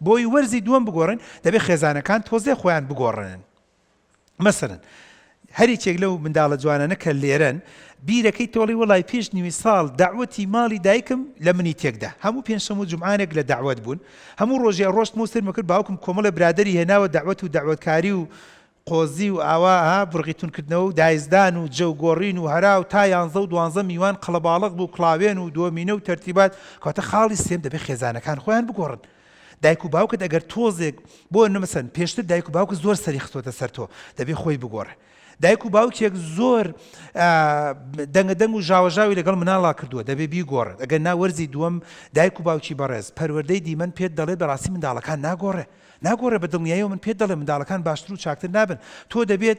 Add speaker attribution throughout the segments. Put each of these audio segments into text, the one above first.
Speaker 1: بۆی وەرزی دووەم بگۆڕن دەبێت خێزانەکان تۆزێ خۆیان بگۆڕن. مەسەڵەن هەریچێک لەو منداڵە جوانانە کە لێرەن بیرەکەی تۆڵی وڵای پێش نیوی ساڵ داوەتی ماڵی دایکم لە منی تێکدا هەموو پێنجشەمە و جومعانێک لە داوەت بوون هەموو ڕۆژێ ڕۆشت موسرمە کرد باوکم کۆمەڵە برادری هێناوە داوەت و داوەتکاری و قۆزی و ئاوا بڕغیتونکردنەوە و دایزدان و جەوگۆڕین و هەرا و تا 11 و 12 میوان قەڵەباڵغ بوو کڵاوێن و دۆمینە و تەرتیبات کاتە خاڵی سێم دەبێت خێزانەکان خۆیان بگۆڕن. دایک و باوکت ئەگەر تۆزێک بۆ نمەسەن پێشتر دایک و باوکە زۆر سەری خستۆتە سەر تۆ دەبێت خۆی بگۆڕێ. دایک و باوکێک زۆر دەنگەدەنگ و ژاوەژاوی لەگەڵ مناڵا کردووە دەبێت بیگۆڕێت. ئەگەر ناوەرزی دووەم دایک و باوکی بەڕێز پەروەردەی دیمەن پێت دەڵێ بەڕاستی منداڵەکان ناگۆڕێ بە دڵنیایی و من پێت دەڵێ منداڵەکان باشتر و چاکتر نابن. تۆ دەبێت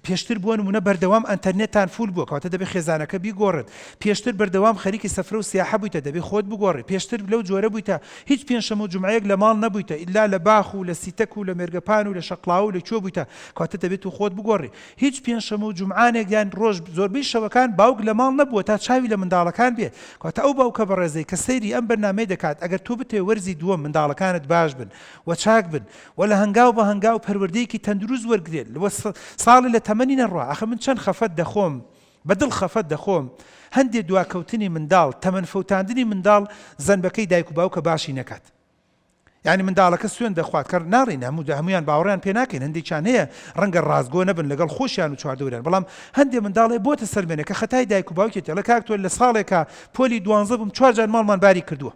Speaker 1: پێشتر بووە نمونە بەردەوام ئەنتەرنێتتان فول بووە کاتە دەبێت خێزانەکە بیگۆڕێت. پێشتر بەردەوام خەریکی سەفرە و سیاحە بوویتە دەبێت خۆت بگۆڕێت. پێشتر لەو جۆرە بوویتە هیچ پێنجشەمە و جومعەیەک لە ماڵ نەبوویتە ئیلا لە باخ و لە سیتەک و لە مێرگەپان و لە شەقڵاو و لە کوێ بوویتە کاتە دەبێت تو خۆت بگۆڕی. هیچ پێنجشەمە و جومعانێک یان ڕۆژ زۆربەی شەوەکان باوک لە ماڵ نەبووە تا چاوی لە منداڵەکان بێت. کاتە ئەو باوکە بەڕێزەی کە سەیری ئەم بەرنامەی دەکات ئەگەر تۆ بتێ وەرزی دووەم منداڵەکانت باش بن و چاک بن و لە هەنگاو بە هەنگاو پەروەردەیەکی تەندروست وەرگرێت ساڵی لە تەمەنی نەڕوا ئەخە من چەند خەفەت دەخۆم بەدڵ خەفەت دەخۆم هەندێک دواکەوتنی منداڵ تەمەن فەوتاندنی منداڵ زەنبەکەی دایک و باوکە باشی نەکات. یعنی منداڵەکە سوێن دەخوات کە ناڕین هەمویان باوەڕیان پێ ناکەین هەندێکیان هەیە ڕەنگە ڕازگۆ نەبن لەگەڵ خۆشیان و چواردەوریان بەڵام هەندێک منداڵێ بۆتە سەرمێنێ کە خەتای دایک و باوکێتە لە کاک تۆ لە ساڵێکە پۆلی 12 بووم 4 جار ماڵمان باری کردووە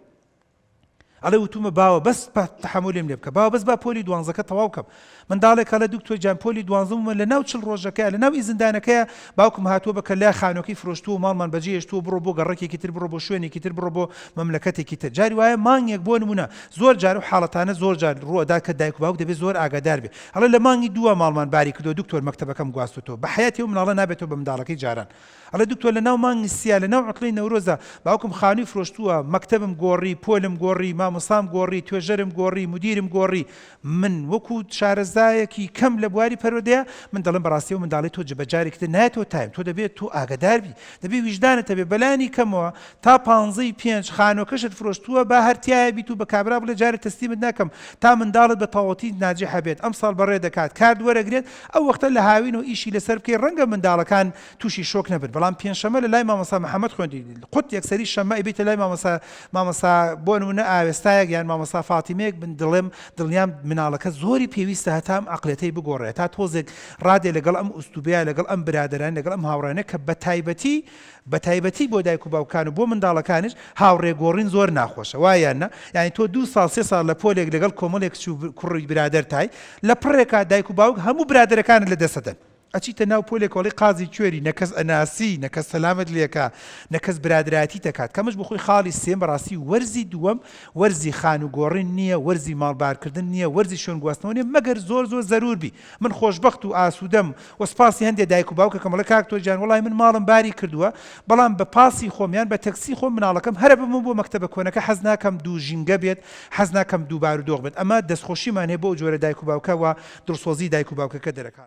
Speaker 1: ئەڵێ وتومە باوە بەس تەحملێم لێ بکە باوە بەس با پۆلی 12 تەواو کەم. منداڵێکە لە دکتۆر جان پۆلی 12 لە ناو 40 ڕۆژەکەیە لە ناو ئیزندانەکەیە باوکم هاتووە بە کەلای خانووەکەی فرۆشتووە و ماڵمان بەجێهێشتووە بڕۆ بۆ گەڕێکێکی تر بڕۆ بۆ شوێنێکی تر بڕۆ بۆ مەملەکەتێکی تر. جاری وایە مانگێک بۆ نمونە زۆر جار و حاڵەتانە زۆر جار ڕوەدا کە دایک و باوک دەبێت زۆر ئاگادار بێت. هەڵێ لە مانگی دووە ماڵمان باری کردو دکتۆر مەکتەبەکەم گواستوتەوە بە حیاتی و مناڵە نابێتەوە بە منداڵەکەی جاران. ئەڵێ دکتۆر لە ناو مانگی سیا لە ناو عوتڵەی نەورۆزە باوکم خانووی فرۆشتووە مەکتەبم گۆڕی پۆلم گۆڕی مامۆستام گۆڕی توێژەرم گۆڕی مدیرم گۆڕی. من وەکو شارەزایەکی کەم لە بواری پەروەردەیە من دەڵێم بەڕاستی و منداڵی تۆ جبەجارێکتر نایەتەوە تایم تۆ دەبێت تۆ ئاگادار بی دەبێت ویژدانت هەبێ بەلانی کەمەوە تا 15 خانووەکەشت فرۆشتووە با هەرتیایە بیت و بە کابرا بڵێ جارێ تەسلیمت ناکەم تا منداڵت بە تەواوەتی ناجح هەبێت ئەم ساڵ بەڕێ دەکات کار وەرەگرێت ئەو وەختە لە هاوین و ئیشی لەسەر بکەی ڕەنگە منداڵەکان تووشی شۆک نەبن. بەڵام پێنجشەمە لە لای مامۆستا محەممەد خوێندی قوت یەکسەری شەمە ئەبێتە لای مامۆستا بۆ نمونە ئاوێستایەک یان مامۆستا فاتیمەیەک بن دڵێم دڵنیام مناڵەکە زۆری پێویستە هەتام عەقلەتەی بگۆڕێت تا تۆزێک ڕادێ لەگەڵ ئەم ئوستوبەیە لەگەڵ ئەم برادران لەگەڵ ئەم هاوڕانە کە بەتایبەتی بۆ دایک و باوکان و بۆ منداڵەکانش هاوڕێگۆڕین زۆر ناخۆشە وایە نه یعنی تۆ 2 ساڵ 3 ساڵ لە پۆلێک لەگەڵ کۆمەڵێک کوڕی برادەر تای لە پڕێکا دایک و باوک هەموو برادەرەکانت لە دەسەدەن ئەچیتە ناو پۆلێک وڵی قازی کوێری نەکەس ئەناسی نەکەس سەلامت لێکە نەکەس برادراتی دەکات کەمش بخۆی خاڵی سێم بەڕاستی وەرزی دووەم وەرزی خانووگۆڕین نییە وەرزی ماڵبارکردن نییە وەرزی شوێن گواستنەوە نیە مەگەر زۆر زەرور بی. من خۆشبەخت و ئاسوودەم و سپاسی هەندێک دایک و باوکە کەمەڵە کاک تۆ جان وڵای من ماڵم باری کردووە بەڵام بە پاسی خۆمیان بە تەکسی خۆم مناڵەکەم هەرە بمە بۆ مەکتەبە کۆنەکە حەز ناکەم دوو ژینگە بێت حەز ناکەم دوو بارودۆخ بێت ئەمە دەستخۆشیمان هەیە بۆ جۆرە دایک و باوکە و دڵسۆزی دایک و باوکەکە دەرەکات.